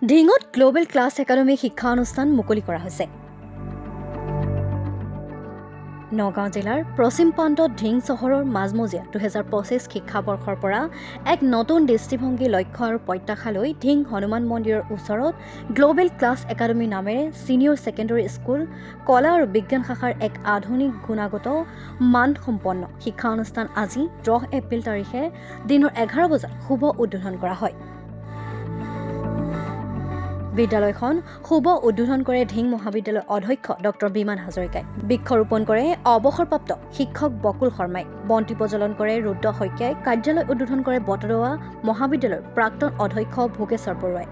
ঢিঙত global class academy শিক্ষা অনুষ্ঠান মুকলি কৰা হৈছে। নগাঁও জিলাৰ পশ্চিম প্ৰান্তত ঢিং চহৰৰ মাজমজিয়া 2025 শিক্ষাবৰ্ষৰ পৰা এক নতুন দৃষ্টিভংগী লক্ষ্য আৰু প্ৰত্যাশালৈ ঢিং হনুমান মন্দিৰৰ ওচৰত গ্লোবেল ক্লাছ একাডেমী নামেৰে ছিনিয়ৰ ছেকেণ্ডেৰী স্কুল কলা আৰু বিজ্ঞান শাখাৰ এক আধুনিক গুণাগত মানসম্পন্ন শিক্ষা অনুষ্ঠান আজি 10 এপ্ৰিল তাৰিখে দিনৰ 11 বজাত শুভ উদ্বোধন কৰা হয়। বিদ্যালয়খন শুভ উদ্বোধন কৰে ঢিং মহাবিদ্যালয়ৰ অধ্যক্ষ ডক্টৰ বিমান হাজৰিকাই। বৃক্ষৰোপণ কৰে অৱসৰপ্ৰাপ্ত শিক্ষক বকুল শৰ্মাই। বন্তি প্ৰজ্বলন কৰে ৰুদ্ৰ শইকীয়াই। কাৰ্যালয় উদ্বোধন কৰে বটদৰা মহাবিদ্যালয়ৰ প্ৰাক্তন অধ্যক্ষ ভোগেশ্বৰ বৰুৱাই।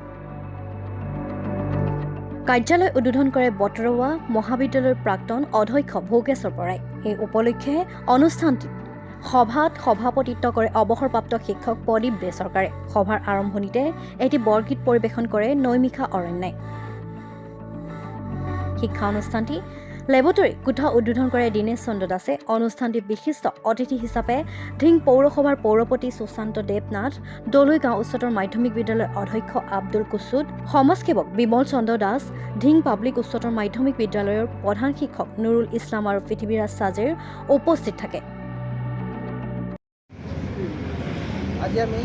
কাৰ্যালয় উদ্বোধন কৰে বটদৰা মহাবিদ্যালয়ৰ প্ৰাক্তন অধ্যক্ষ ভোগেশ্বৰ বৰাই। এই উপলক্ষে অনুষ্ঠানটি সভাত সভাপতিত্ব কৰে অৱসৰপ্ৰাপ্ত শিক্ষক প্ৰদীপ বেচৰকাৰে। সভাৰ আৰম্ভণিতে এটি বৰগীত পৰিৱেশন কৰে নৈমিষা অৰণ্যাই। শিক্ষা অনুষ্ঠানটি লেবৰেটৰী কোঠা উদ্বোধন কৰে দীনেশ চন্দ্ৰ দাসে। অনুষ্ঠানটি বিশিষ্ট অতিথি হিচাপে ঢিং পৌৰসভাৰ পৌৰপতি সুশান্ত দেৱনাথ, দলৈ গাঁও উচ্চতৰ মাধ্যমিক বিদ্যালয়ৰ অধ্যক্ষ আব্দুল কুছুদ, সমাজসেৱক বিমল চন্দ্ৰ দাস, ঢিং পাব্লিক উচ্চতৰ মাধ্যমিক বিদ্যালয়ৰ প্ৰধান শিক্ষক নুৰুল ইছলাম আৰু পৃথিৱীৰাজ চাজেৰ উপস্থিত থাকে। আজি আমি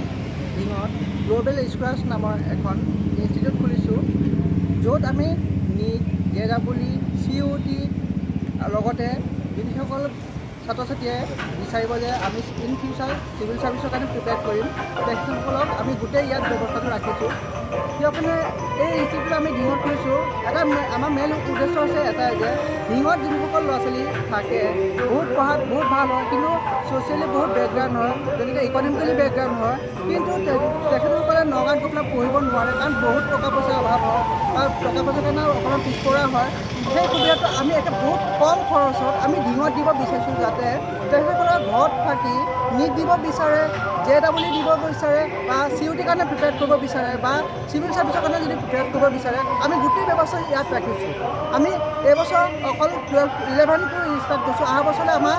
ঢিঙত গ্লোবেল স্কলাৰ্ছ নামৰ এখন ইনষ্টিটিউট খুলিছোঁ, য'ত আমি NEET, JEE, CUET লগতে যিসকল ছাত্ৰ ছাত্ৰীয়ে বিচাৰিব যে আমি ইন ফিউচাৰ চিভিল ছাৰ্ভিচৰ কাৰণে প্ৰিপেয়াৰ কৰিম, তেখেতসকলক আমি গোটেই ইয়াত ব্যৱস্থাটো ৰাখিছোঁ। কিয়নো এই ইনষ্টিটিউট আমি ঢিঙত খুলিছোঁ, আমাৰ মেইন উদ্দেশ্য হৈছে এটাই যে ঢিঙত যিসকল ল'ৰা ছোৱালী থাকে বহুত পঢ়াত বহুত ভাল হয়, কিন্তু ছ'চিয়েলি বহুত বেকগ্ৰাউণ্ড হয়, যেনেকৈ ইকনমিকেলি বেকগ্ৰাউণ্ড হয়, কিন্তু তেখেতসকলে নগাঁৱত গৈ পেলাই পঢ়িব নোৱাৰে, কাৰণ বহুত টকা পইচাৰ অভাৱ হয় আৰু টকা পইচাৰ কাৰণে অকণমান পিছপৰা হয়। সেই সুবিধাটো আমি বহুত কম খৰচত আমি ঢিঙত দিব বিচাৰিছোঁ, যাতে তেখেতসকলৰ ঘৰত থাকি NEET দিব বিচাৰে, JEE দিব বিচাৰে বা CUET কাৰণে প্ৰিপেয়াৰ কৰিব বিচাৰে বা চিভিল ছাৰ্ভিচৰ কাৰণে যদি প্ৰিপেয়াৰ কৰিব বিচাৰে, আমি গোটেই ব্যৱস্থা ইয়াত ৰাখিছোঁ। আমি এইবছৰ অকল 11 to ষ্টাৰ্ট কৰিছোঁ। অহা বছৰলৈ আমাৰ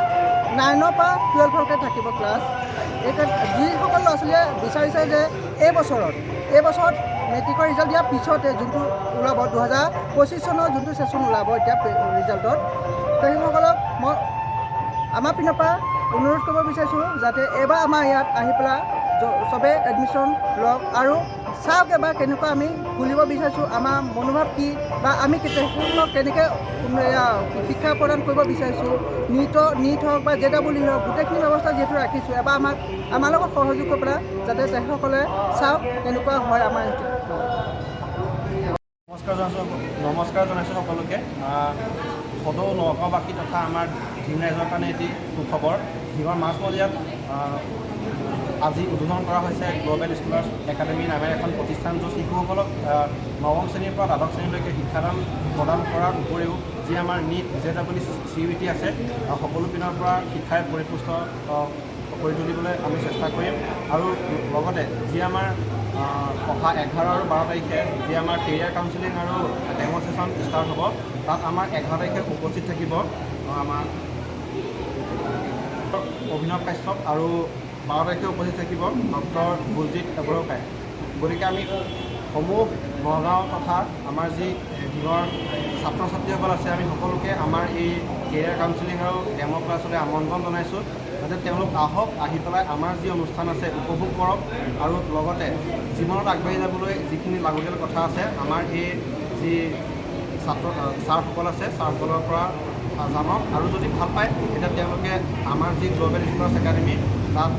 9ৰ পৰা 12লৈকে থাকিব ক্লাছ। যিসকল ল'ৰা ছোৱালীয়ে বিচাৰিছে যে এই বছৰত মেট্ৰিকৰ ৰিজাল্ট দিয়াৰ পিছতে যোনটো ওলাব 2025 চনৰ যোনটো ছেশ্যন ওলাব এতিয়া ৰিজাল্টত, তেখেতসকলক মই আমাৰ পিনৰ পৰা অনুৰোধ কৰিব বিচাৰিছোঁ যাতে এইবাৰ আমাৰ ইয়াত আহি পেলাই চবেই এডমিশ্যন লওক আৰু চাওক এবাৰ কেনেকুৱা আমি খুলিব বিচাৰিছোঁ, আমাৰ মনোভাৱ কি বা আমি তেখেতসকলক কেনেকৈ শিক্ষা প্ৰদান কৰিব বিচাৰিছোঁ, NEET হওক বা JEE হওক, গোটেইখিনি ব্যৱস্থা যিহেতু ৰাখিছোঁ, এবাৰ আমাৰ লগত সহযোগ কৰি পেলাই যাতে তেখেতসকলে চাওক কেনেকুৱা হয় আমাৰ ইনষ্টিটিউটটো। নমস্কাৰ জনাইছোঁ সকলোকে। সদৌ নগাঁওবাসী তথা আমাৰ ঢিং ৰাইজৰ কাৰণে এটি সুখবৰ। ঢিঙৰ মাজমজিয়াত আজি উদ্বোধন কৰা হৈছে গ্লোবেল স্কলাৰ্ছ একাডেমী নামেৰে এখন প্ৰতিষ্ঠান, য'ত শিশুসকলক নৱম শ্ৰেণীৰ পৰা দ্বাদশ শ্ৰেণীলৈকে শিক্ষাদান প্ৰদান কৰাৰ উপৰিও যি আমাৰ NEET, JEE, CUET আছে, সকলো পিনৰ পৰা শিক্ষাই পৰিপুষ্ট কৰি তুলিবলৈ আমি চেষ্টা কৰিম। আৰু লগতে যি আমাৰ অহা 11 আৰু 12 তাৰিখে যি আমাৰ কেৰিয়াৰ কাউন্সেলিং আৰু ডেমনষ্ট্ৰেশ্যন ষ্টাৰ্ট হ'ব, তাত আমাৰ 11 তাৰিখে উপস্থিত থাকিব আমাৰ অভিনৱ কাশ্যপ আৰু 12 তাৰিখে উপস্থিত থাকিব ডক্টৰ বুলজিৎ বৰুৱাই। গতিকে আমি সমূহ নগাঁও তথা আমাৰ যি ঢিঙৰ ছাত্ৰ ছাত্ৰীসকল আছে, আমি সকলোকে আমাৰ এই কেৰিয়াৰ কাউন্সেলিং আৰু ডেম' ক্লাছলৈ আমন্ত্ৰণ জনাইছোঁ, যাতে তেওঁলোক আহক, আহি পেলাই আমাৰ যি অনুষ্ঠান আছে উপভোগ কৰক আৰু লগতে জীৱনত আগবাঢ়ি যাবলৈ যিখিনি লাগতিয়াল কথা আছে আমাৰ এই যি ছাৰসকল আছে, ছাৰসকলৰ পৰা জানক আৰু যদি ভাল পায় তেতিয়া তেওঁলোকে আমাৰ যি গ্লোবেল স্কলাৰ্ছ একাডেমী তাত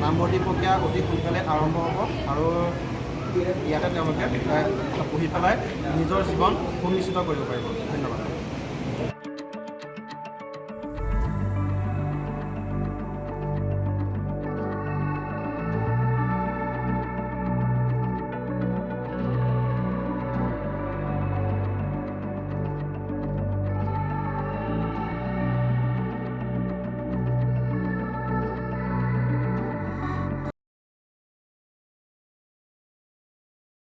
নামভৰ্তি প্ৰক্ৰিয়া অতি সোনকালে আৰম্ভ হ'ব আৰু ইয়াতে তেওঁলোকে পঢ়ি পেলাই নিজৰ জীৱন সুনিশ্চিত কৰিব পাৰিব। ধন্যবাদ।